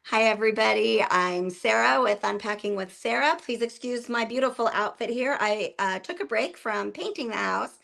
Hi, everybody. I'm Sarah with Unpacking with Sarah. Please excuse my beautiful outfit here. I took a break from painting the house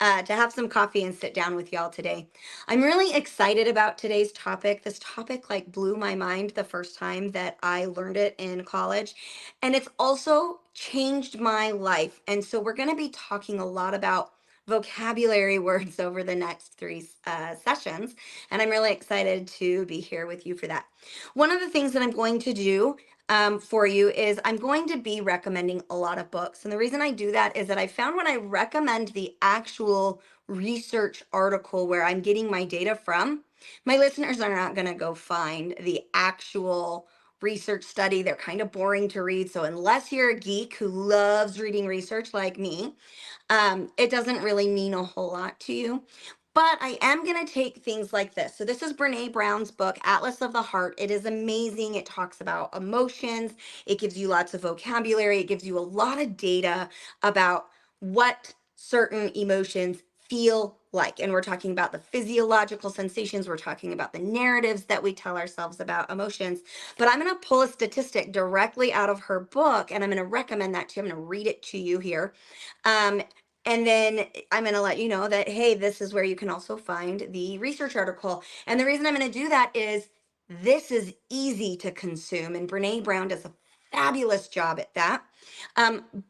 to have some coffee and sit down with y'all today. I'm really excited about today's topic. This topic blew my mind the first time that I learned it in college, and it's also changed my life. And so we're going to be talking a lot about vocabulary words over the next three sessions, and I'm really excited to be here with you for that. One of the things that I'm going to do for you is I'm going to be recommending a lot of books. And the reason I do that is that I found when I recommend the actual research article where I'm getting my data from, my listeners are not going to go find the actual research study. They're kind of boring to read. So, unless you're a geek who loves reading research like me, it doesn't really mean a whole lot to you. But I am going to take things like this. So, this is Brene Brown's book, Atlas of the Heart. It is amazing. It talks about emotions, it gives you lots of vocabulary, it gives you a lot of data about what certain emotions feel like. And we're talking about the physiological sensations, we're talking about the narratives that we tell ourselves about emotions. But I'm going to pull a statistic directly out of her book and I'm going to recommend that to you. I'm going to read it to you here. Um, and then I'm going to let you know that, hey, this is where you can also find the research article. And the reason I'm going to do that is this is easy to consume. And Brene Brown does a fabulous job at that.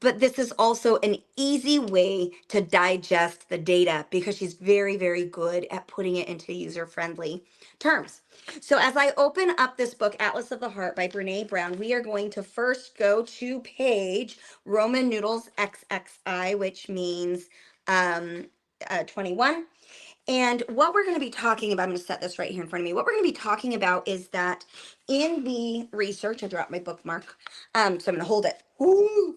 But this is also an easy way to digest the data because she's very, very good at putting it into user friendly terms. So, as I open up this book, Atlas of the Heart by Brene Brown, we are going to first go to page Roman noodles XXI, which means um, 21. And what we're going to be talking about, I'm going to set this right here in front of me. What we're going to be talking about is that in the research, I dropped my bookmark, so I'm going to hold it. Ooh.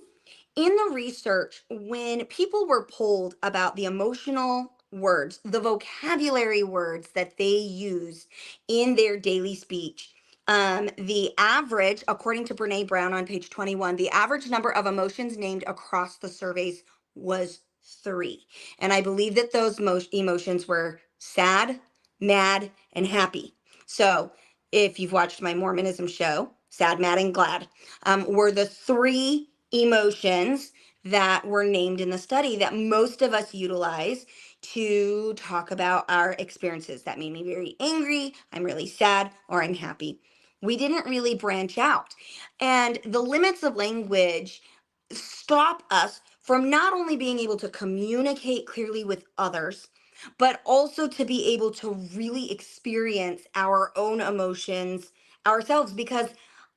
In the research, when people were polled about the emotional words, the vocabulary words that they use in their daily speech, the average, according to Brene Brown on page 21, the average number of emotions named across the surveys was three. And I believe that those emotions were sad, mad, and happy. So if you've watched my Mormonism show, sad, mad, and glad were the three emotions that were named in the study that most of us utilize to talk about our experiences. That made me very angry, I'm really sad, or I'm happy. We didn't really branch out. And the limits of language stop us from not only being able to communicate clearly with others, but also to be able to really experience our own emotions ourselves. Because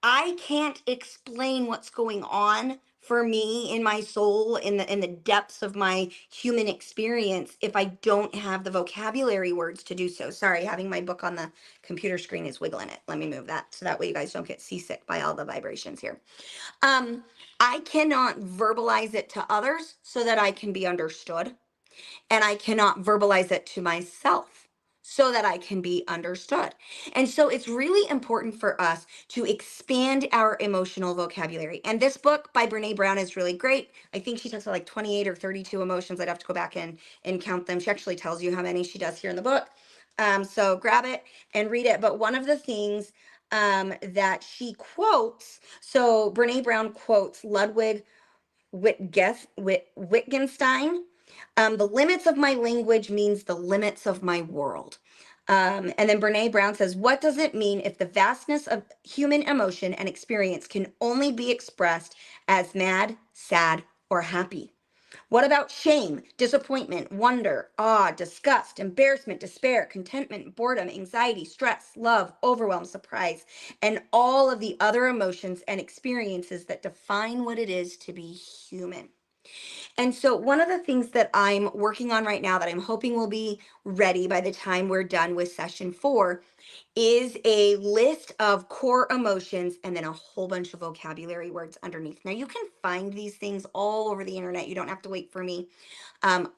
I can't explain what's going on for me in my soul, in the depths of my human experience, if I don't have the vocabulary words to do so. Sorry, having my book on the computer screen is wiggling it. Let me move that so that way you guys don't get seasick by all the vibrations here. Um, I cannot verbalize it to others so that I can be understood, and I cannot verbalize it to myself so that I can be understood. And so it's really important for us to expand our emotional vocabulary. And this book by Brene Brown is really great. I think she talks about like 28 or 32 emotions. I'd have to go back and count them. She actually tells you how many she does here in the book. So grab it and read it. But one of the things that she quotes, so Brene Brown quotes Ludwig Wittgenstein. The limits of my language means the limits of my world. And then Brene Brown says, what does it mean if the vastness of human emotion and experience can only be expressed as mad, sad, or happy? What about shame, disappointment, wonder, awe, disgust, embarrassment, despair, contentment, boredom, anxiety, stress, love, overwhelm, surprise, and all of the other emotions and experiences that define what it is to be human? And so, one of the things that I'm working on right now that I'm hoping will be ready by the time we're done with session 4 is a list of core emotions and then a whole bunch of vocabulary words underneath. Now, you can find these things all over the internet. You don't have to wait for me.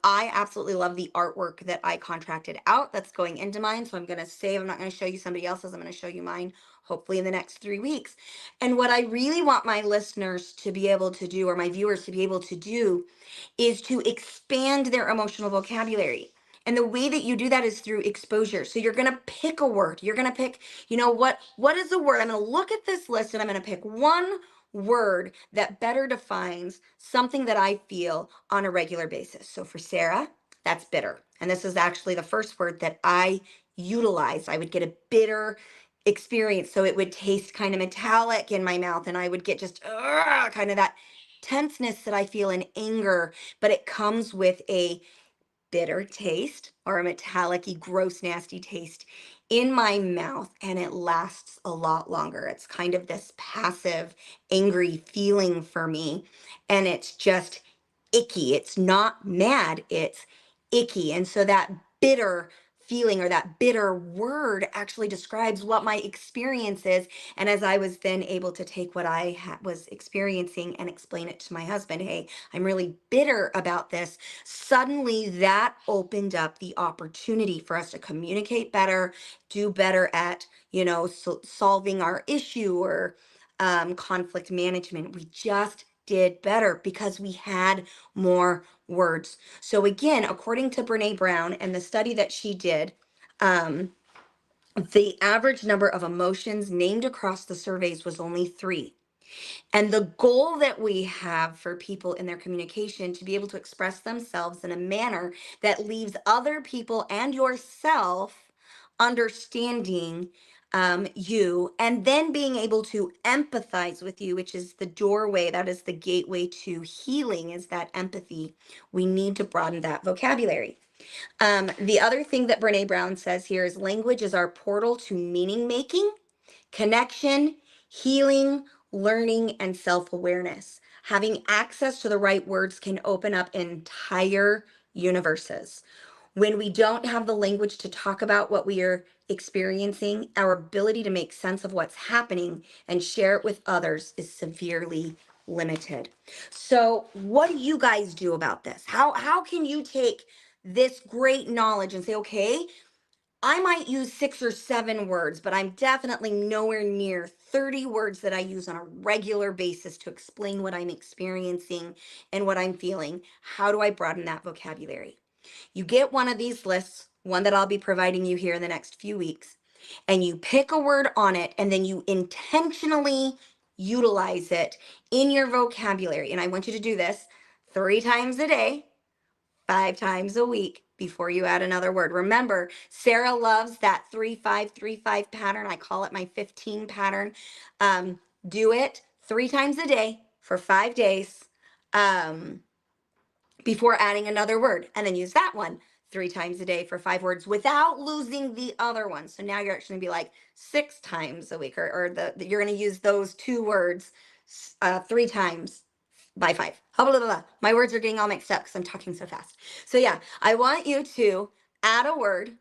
I absolutely love the artwork that I contracted out that's going into mine. So I'm going to save, I'm not going to show you somebody else's, I'm going to show you mine hopefully in the next 3 weeks. And what I really want my listeners to be able to do, or my viewers to be able to do, is to expand their emotional vocabulary. And the way that you do that is through exposure. So you're going to pick a word. You're going to pick, what is the word? I'm going to look at this list and I'm going to pick one word that better defines something that I feel on a regular basis. So for Sarah, that's bitter. And this is actually the first word that I utilized. I would get a bitter experience. So it would taste kind of metallic in my mouth and I would get just kind of that tenseness that I feel in anger, but it comes with a bitter taste or a metallic gross nasty taste in my mouth, and it lasts a lot longer. It's kind of this passive angry feeling for me, and it's just icky. It's not mad, it's icky. And so that bitter feeling or that bitter word actually describes what my experience is. And as I was then able to take what I was experiencing and explain it to my husband, hey, I'm really bitter about this, suddenly that opened up the opportunity for us to communicate better, do better at, solving our issue or conflict management. We just did better because we had more words. So again, according to Brene Brown and the study that she did, um, the average number of emotions named across the surveys was only 3. And the goal that we have for people in their communication to be able to express themselves in a manner that leaves other people and yourself understanding you, and then being able to empathize with you, which is the doorway, that is the gateway to healing, is that empathy. We need to broaden that vocabulary. The other thing that Brene Brown says here is language is our portal to meaning making, connection, healing, learning, and self awareness. Having access to the right words can open up entire universes. When we don't have the language to talk about what we are experiencing, our ability to make sense of what's happening and share it with others is severely limited. So, what do you guys do about this? How can you take this great knowledge and say, okay, I might use 6 or 7 words, but I'm definitely nowhere near 30 words that I use on a regular basis to explain what I'm experiencing and what I'm feeling. How do I broaden that vocabulary? You get one of these lists, one that I'll be providing you here in the next few weeks, and you pick a word on it, and then you intentionally utilize it in your vocabulary. And I want you to do this 3 times a day, 5 times a week before you add another word. Remember, Sarah loves that 3-5-3-5 pattern. I call it my 15 pattern. Do it 3 times a day for 5 days. Before adding another word, and then use that one 3 times a day for 5 words without losing the other one. So now you're actually gonna be like 6 times a week, you're gonna use those 2 words 3 times by 5. Blah, blah, blah, blah. My words are getting all mixed up because I'm talking so fast. So yeah, I want you to add a word,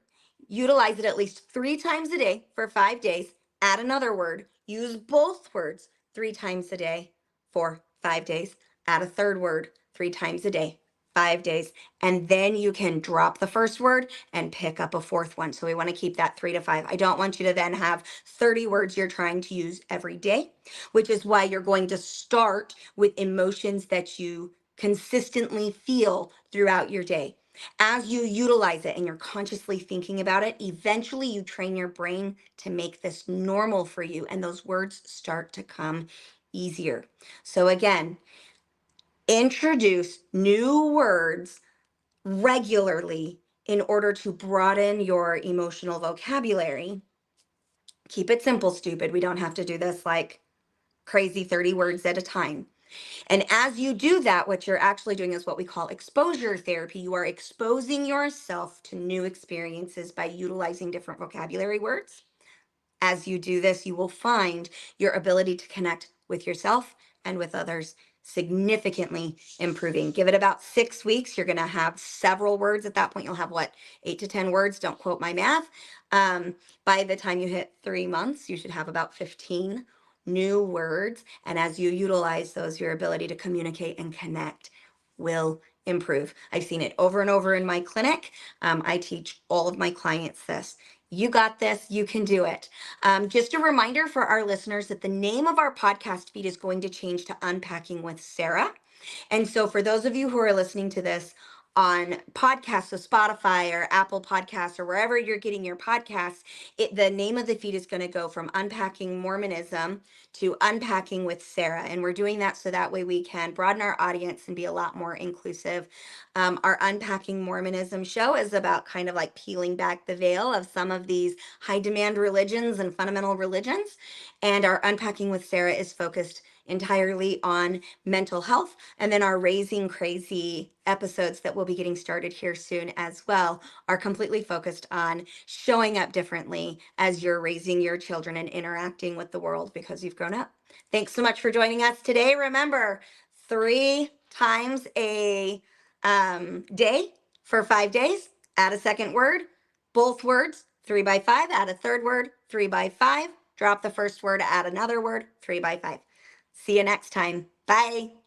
utilize it at least 3 times a day for 5 days, add another word, use both words 3 times a day for 5 days, add a third word 3 times a day, 5 days, and then you can drop the first word and pick up a fourth one. So we want to keep that 3 to 5. I don't want you to then have 30 words you're trying to use every day, which is why you're going to start with emotions that you consistently feel throughout your day. As you utilize it and you're consciously thinking about it, eventually you train your brain to make this normal for you, and those words start to come easier. So again, introduce new words regularly in order to broaden your emotional vocabulary. Keep it simple, stupid. We don't have to do this like crazy 30 words at a time. And as you do that, what you're actually doing is what we call exposure therapy. You are exposing yourself to new experiences by utilizing different vocabulary words. As you do this, you will find your ability to connect with yourself and with others significantly improving. Give it about 6 weeks. You're going to have several words at that point. You'll have 8 to 10 words. Don't quote my math. By the time you hit 3 months, you should have about 15 new words. And as you utilize those, your ability to communicate and connect will improve. I've seen it over and over in my clinic. I teach all of my clients this. You got this. You can do it. Just a reminder for our listeners that the name of our podcast feed is going to change to Unpacking with Sarah. And so for those of you who are listening to this on podcasts, so Spotify or Apple Podcasts or wherever you're getting your podcasts, the name of the feed is going to go from Unpacking Mormonism to Unpacking with Sarah. And we're doing that so that way we can broaden our audience and be a lot more inclusive. Our Unpacking Mormonism show is about kind of like peeling back the veil of some of these high demand religions and fundamental religions. And our Unpacking with Sarah is focused entirely on mental health. And then our Raising Crazy episodes that will be getting started here soon as well are completely focused on showing up differently as you're raising your children and interacting with the world because you've grown up. Thanks so much for joining us today. Remember, 3 times a day for 5 days. Add a second word, both words, 3 by 5. Add a third word, 3 by 5. Drop the first word, add another word, 3 by 5. See you next time. Bye.